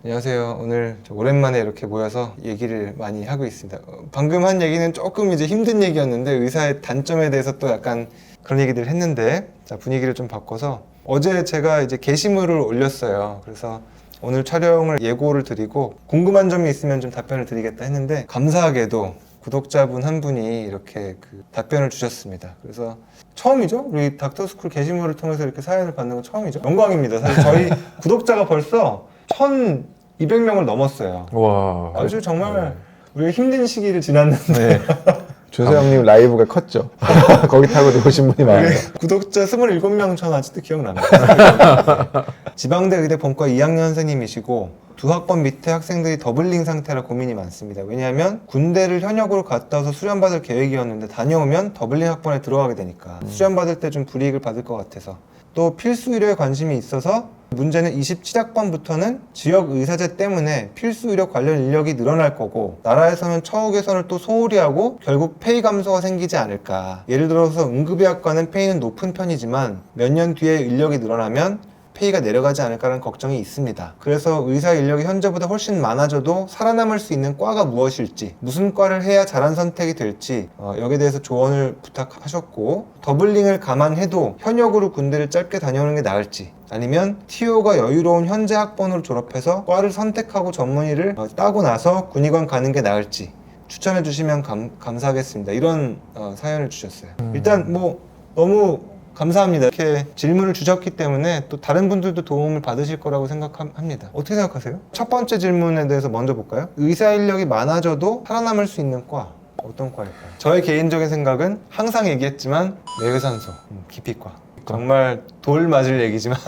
안녕하세요. 오늘 오랜만에 이렇게 모여서 얘기를 많이 하고 있습니다. 방금 한 얘기는 조금 이제 힘든 얘기였는데 의사의 단점에 대해서 또 약간 그런 얘기들 했는데, 자, 분위기를 좀 바꿔서 어제 제가 이제 게시물을 올렸어요. 그래서 오늘 촬영을 예고를 드리고 궁금한 점이 있으면 좀 답변을 드리겠다 했는데, 감사하게도 구독자분 한 분이 이렇게 그 답변을 주셨습니다. 그래서 처음이죠? 우리 닥터스쿨 게시물을 통해서 이렇게 사연을 받는 건 처음이죠? 영광입니다. 사실 저희 구독자가 벌써 1,200명을 넘었어요. 와. 아주 정말 우리가 힘든 시기를 지났는데 네. 조세영님 라이브가 컸죠. 거기 타고 오신 분이 많아요. 구독자 27명 전 아직도 기억납니다. 지방대 의대 본과 2학년 선생님이시고 두 학번 밑에 학생들이 더블링 상태라 고민이 많습니다. 왜냐하면 군대를 현역으로 갔다 와서 수련받을 계획이었는데 다녀오면 더블링 학번에 들어가게 되니까 수련받을 때 좀 불이익을 받을 것 같아서, 또 필수 의료에 관심이 있어서 문제는 27학번부터는 지역 의사제 때문에 필수 의료 관련 인력이 늘어날 거고 나라에서는 처우 개선을 또 소홀히 하고 결국 페이 감소가 생기지 않을까. 예를 들어서 응급의학과는 페이는 높은 편이지만 몇 년 뒤에 인력이 늘어나면 페이가 내려가지 않을까라는 걱정이 있습니다. 그래서 의사 인력이 현재보다 훨씬 많아져도 살아남을 수 있는 과가 무엇일지, 무슨 과를 해야 잘한 선택이 될지 여기에 대해서 조언을 부탁하셨고, 더블링을 감안해도 현역으로 군대를 짧게 다녀오는 게 나을지, 아니면 TO가 여유로운 현재 학번으로 졸업해서 과를 선택하고 전문의를 따고 나서 군의관 가는 게 나을지 추천해 주시면 감사하겠습니다. 이런 사연을 주셨어요. 일단 뭐 너무 감사합니다. 이렇게 질문을 주셨기 때문에 또 다른 분들도 도움을 받으실 거라고 생각합니다. 어떻게 생각하세요? 첫 번째 질문에 대해서 먼저 볼까요? 의사 인력이 많아져도 살아남을 수 있는 과, 어떤 과일까요? 저의 개인적인 생각은 항상 얘기했지만 뇌외산소, 기피과. 정말 돌 맞을 얘기지만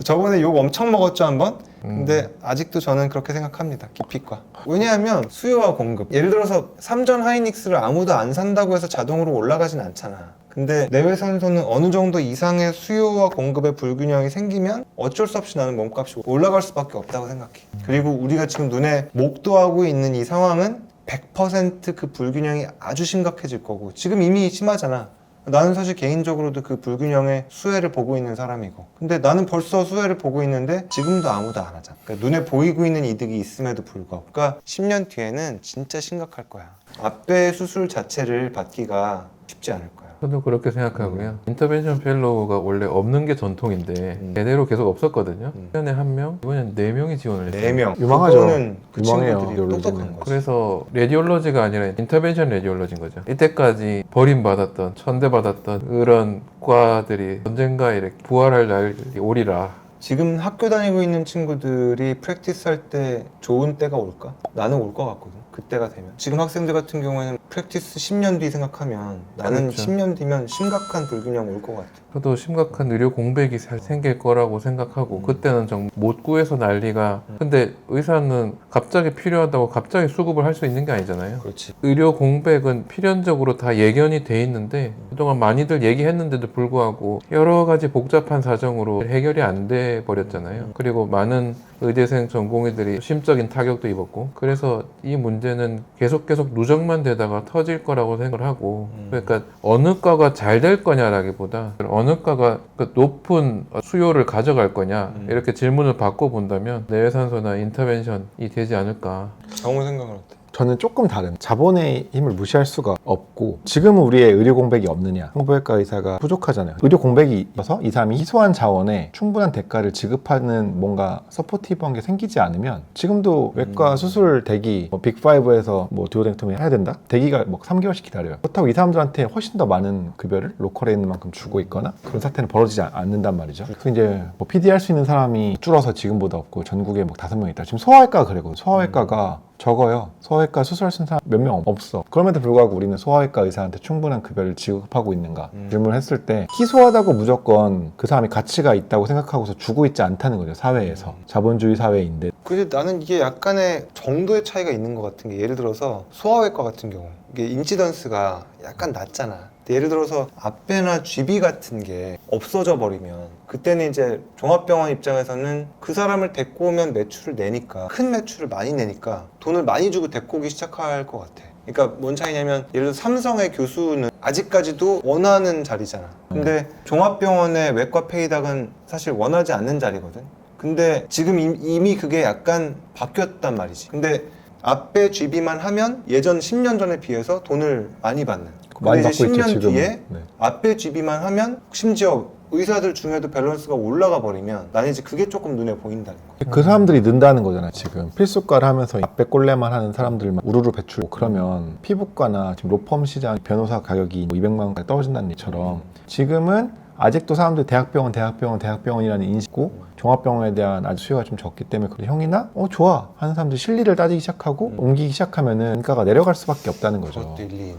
저번에 욕 엄청 먹었죠, 한번? 근데 아직도 저는 그렇게 생각합니다. 기피과. 왜냐하면 수요와 공급. 예를 들어서 삼전 하이닉스를 아무도 안 산다고 해서 자동으로 올라가진 않잖아. 근데 내외산소는 어느 정도 이상의 수요와 공급의 불균형이 생기면 어쩔 수 없이 나는 몸값이 올라갈 수밖에 없다고 생각해. 그리고 우리가 지금 눈에 목도하고 있는 이 상황은 100% 그 불균형이 아주 심각해질 거고, 지금 이미 심하잖아. 나는 사실 개인적으로도 그 불균형의 수혜를 보고 있는 사람이고, 근데 나는 벌써 수혜를 보고 있는데 지금도 아무도 안 하잖아. 그러니까 눈에 보이고 있는 이득이 있음에도 불구하고, 그러니까 10년 뒤에는 진짜 심각할 거야. 앞배 수술 자체를 받기가 쉽지 않을 거야. 저도 그렇게 생각하고요. 인터벤션 펠로우가 원래 없는 게 전통인데 제대로 계속 없었거든요. 1년에 1명, 이번엔 4명이 지원을 했어요. 4명. 유망하죠. 그거는 그 유망해요, 친구들이 레디올로지는. 똑똑한 거지. 그래서 레디올로지가 아니라 인터벤션 레디올로지인 거죠. 이때까지 버림받았던, 천대받았던 그런 과들이 언젠가 이렇게 부활할 날이 오리라. 지금 학교 다니고 있는 친구들이 프랙티스 할 때 좋은 때가 올까? 나는 올 것 같거든. 그때가 되면. 지금 학생들 같은 경우에는 프랙티스 10년 뒤 생각하면 나는 그렇죠. 10년 뒤면 심각한 불균형 올 것 같아. 저도 심각한 의료 공백이 생길 거라고 생각하고 그때는 정말 못 구해서 난리가. 근데 의사는 갑자기 필요하다고 갑자기 수급을 할 수 있는 게 아니잖아요. 그렇지. 의료 공백은 필연적으로 다 예견이 돼 있는데 그동안 많이들 얘기했는데도 불구하고 여러 가지 복잡한 사정으로 해결이 안 돼 버렸잖아요. 그리고 많은 의대생 전공의들이 심적인 타격도 입었고, 그래서 이 문제는 계속 누적만 되다가 터질 거라고 생각을 하고, 그러니까 어느 과가 잘 될 거냐라기보다 어느 과가 그 높은 수요를 가져갈 거냐, 이렇게 질문을 바꿔본다면 내외산소나 인터벤션이 되지 않을까. 정우 생각은 어때? 저는 조금 다른, 자본의 힘을 무시할 수가 없고, 지금은 우리의 의료 공백이 없느냐, 성부외과 의사가 부족하잖아요. 의료 공백이 있어서 이 사람이 희소한 자원에 충분한 대가를 지급하는 뭔가 서포티브한 게 생기지 않으면, 지금도 외과 수술 대기 빅5에서 뭐 듀오덴크토미 해야 된다? 대기가 뭐 3개월씩 기다려요. 그렇다고 이 사람들한테 훨씬 더 많은 급여를 로컬에 있는 만큼 주고 있거나 그런 사태는 벌어지지 않는단 말이죠. 그래서 이제 뭐 PD 할 수 있는 사람이 줄어서 지금보다 없고 전국에 뭐 5명 있다. 지금 소아외과가 그래고 소아외과가 적어요. 소아외과 수술할 수 있는 사람 몇 명 없어. 그럼에도 불구하고 우리는 소아외과 의사한테 충분한 급여를 지급하고 있는가 질문을 했을 때, 희소하다고 무조건 그 사람이 가치가 있다고 생각하고서 주고 있지 않다는 거죠. 사회에서. 자본주의 사회인데. 근데 나는 이게 약간의 정도의 차이가 있는 것 같은 게, 예를 들어서 소아외과 같은 경우 이게 인지던스가 약간 낮잖아. 예를 들어서 앞배나 GB 같은 게 없어져 버리면 그때는 이제 종합병원 입장에서는 그 사람을 데리고 오면 매출을 내니까, 큰 매출을 많이 내니까 돈을 많이 주고 데리고 오기 시작할 것 같아. 그러니까 뭔 차이냐면 예를 들어 삼성의 교수는 아직까지도 원하는 자리잖아. 근데 종합병원의 외과 페이닥은 사실 원하지 않는 자리거든. 근데 지금 이미 그게 약간 바뀌었단 말이지. 근데 앞에 GB만 하면 예전 10년 전에 비해서 돈을 많이 받는. 많이 근데 이제 받고 있지, 10년 지금은. 뒤에 네. 앞에 GB만 하면 심지어 의사들 중에도 밸런스가 올라가 버리면 나는 이제 그게 조금 눈에 보인다는 거야. 그 사람들이 는다는 거잖아. 지금 필수과를 하면서 앞에 꼴레만 하는 사람들만 우르르 배출고 그러면 피부과나 지금 로펌 시장 변호사 가격이 뭐 200만 원까지 떨어진다는 얘기처럼 지금은 아직도 사람들이 대학병원이라는 인식고 종합병원에 대한 아주 수요가 좀 적기 때문에 그래 형이나 좋아 하는 사람들이 실리를 따지기 시작하고 옮기기 시작하면은 단가가 내려갈 수밖에 없다는 거죠. 그것도 일리 있네.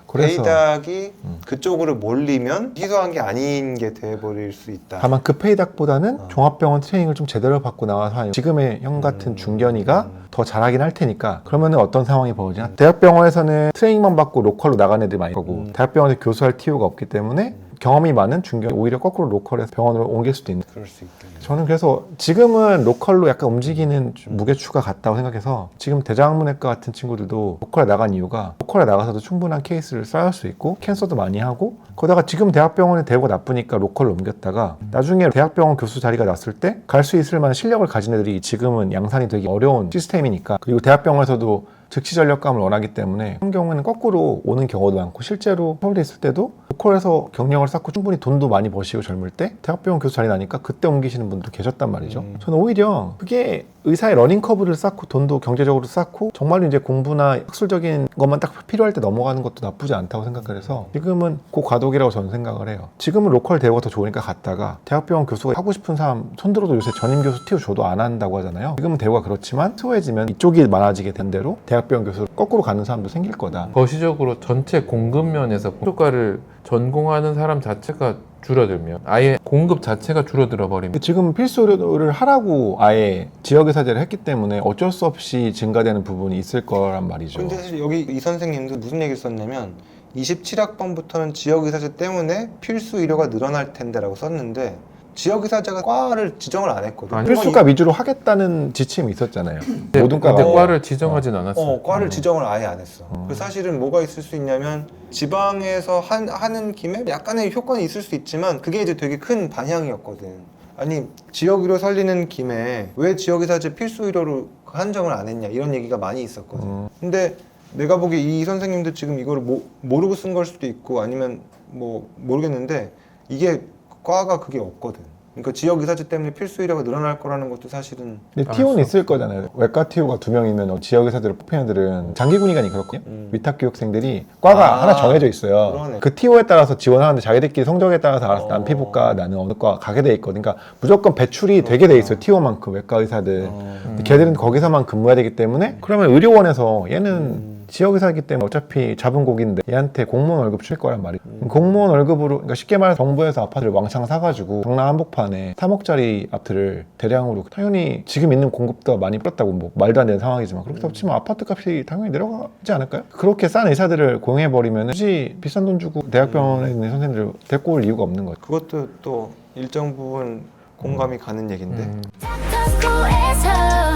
그래서 페이닥이 그쪽으로 몰리면 희소한 게 아닌 게 돼버릴 수 있다. 다만 그 페이닥보다는 종합병원 트레이닝을 좀 제대로 받고 나와서 하는 지금의 형 같은 중견이가 더 잘하긴 할 테니까 그러면은 어떤 상황이 벌어지냐. 대학병원에서는 트레이닝만 받고 로컬로 나간 애들이 많이 거고 대학병원에서 교수할 TU가 없기 때문에 경험이 많은 중견 오히려 거꾸로 로컬에서 병원으로 옮길 수도 있는. 그럴 수 있겠네. 저는 그래서 지금은 로컬로 약간 움직이는 무게추가 같다고 생각해서 지금 대장문외과 같은 친구들도 로컬에 나간 이유가 로컬에 나가서도 충분한 케이스를 쌓을 수 있고 캔서도 많이 하고 거기다가 지금 대학병원에 대고 나쁘니까 로컬로 옮겼다가 나중에 대학병원 교수 자리가 났을 때 갈 수 있을 만한 실력을 가진 애들이 지금은 양산이 되기 어려운 시스템이니까 그리고 대학병원에서도 즉시 전력감을 원하기 때문에 그런 경우에는 거꾸로 오는 경우도 많고 실제로 서울에 있을 때도 로컬에서 경력을 쌓고 충분히 돈도 많이 버시고 젊을 때 대학병원 교수 자리 나니까 그때 옮기시는 분도 계셨단 말이죠. 저는 오히려 그게 의사의 러닝커브를 쌓고 돈도 경제적으로 쌓고 정말로 이제 공부나 학술적인 것만 딱 필요할 때 넘어가는 것도 나쁘지 않다고 생각을 해서 지금은 그 과도기라고 저는 생각을 해요. 지금은 로컬 대우가 더 좋으니까 갔다가 대학병원 교수가 하고 싶은 사람 손들어도 요새 전임 교수 TU 줘도 안 한다고 하잖아요. 지금은 대우가 그렇지만 수호해지면 이쪽이 많아지게 된 대로 대학병원 교수를 거꾸로 가는 사람도 생길 거다. 거시적으로 전체 공급면에서 필수과를 전공하는 사람 자체가 줄어들면 아예 공급 자체가 줄어들어 버립니다. 지금 필수를 하라고 아예 지역의사제를 했기 때문에 어쩔 수 없이 증가되는 부분이 있을 거란 말이죠. 근데 사실 여기 이 선생님도 무슨 얘기를 썼냐면 27학번부터는 지역의사제 때문에 필수 의료가 늘어날 텐데라고 썼는데 지역의사제가 과를 지정을 안 했거든. 아니, 필수과 위주로 하겠다는 지침이 있었잖아요. 모든 과가. 근데 과를 지정하진 않았어요. 과를 지정을 아예 안 했어. 그래서 사실은 뭐가 있을 수 있냐면 지방에서 하는 김에 약간의 효과는 있을 수 있지만 그게 이제 되게 큰 반향이었거든. 아니 지역의료 살리는 김에 왜 지역의사제 필수 의료로 한정을 안 했냐 이런 얘기가 많이 있었거든. 근데 내가 보기에 이 선생님도 지금 이거를 모르고 쓴 걸 수도 있고 아니면 뭐 모르겠는데 이게 과가 그게 없거든. 그러니까 지역 의사제 때문에 필수 의료가 늘어날 거라는 것도 사실은. 근데 TU는 있을 거잖아요. 외과 TU가 2명이면 지역 의사들을 뽑힌 애들은 장기군이가 그렇거든요. 위탁 교육생들이 과가 하나 정해져 있어요. 그러네. 그 TU에 따라서 지원하는데 자기들끼리 성적에 따라서 알아서 난 피부과 나는 어느 과 가게 돼 있거든. 그러니까 무조건 배출이 되게 돼 있어요. TU만큼 외과 의사들. 근데 걔들은 거기서만 근무해야 되기 때문에 그러면 의료원에서 얘는 지역의사이기 때문에 어차피 잡은 고기인데 얘한테 공무원 월급 줄 거란 말이에요. 공무원 월급으로 그러니까 쉽게 말해서 정부에서 아파트를 왕창 사가지고 경남 한복판에 3억짜리 아파트를 대량으로 당연히 지금 있는 공급도 많이 뿌렸다고 뭐 말도 안 되는 상황이지만 그렇다고 치면 아파트 값이 당연히 내려가지 않을까요? 그렇게 싼 의사들을 고용해버리면 굳이 비싼 돈 주고 대학병원에 있는 선생님들을 데리고 올 이유가 없는 거죠. 그것도 또 일정 부분 공감이 가는 얘긴데. 탁탁구에서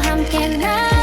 함께 나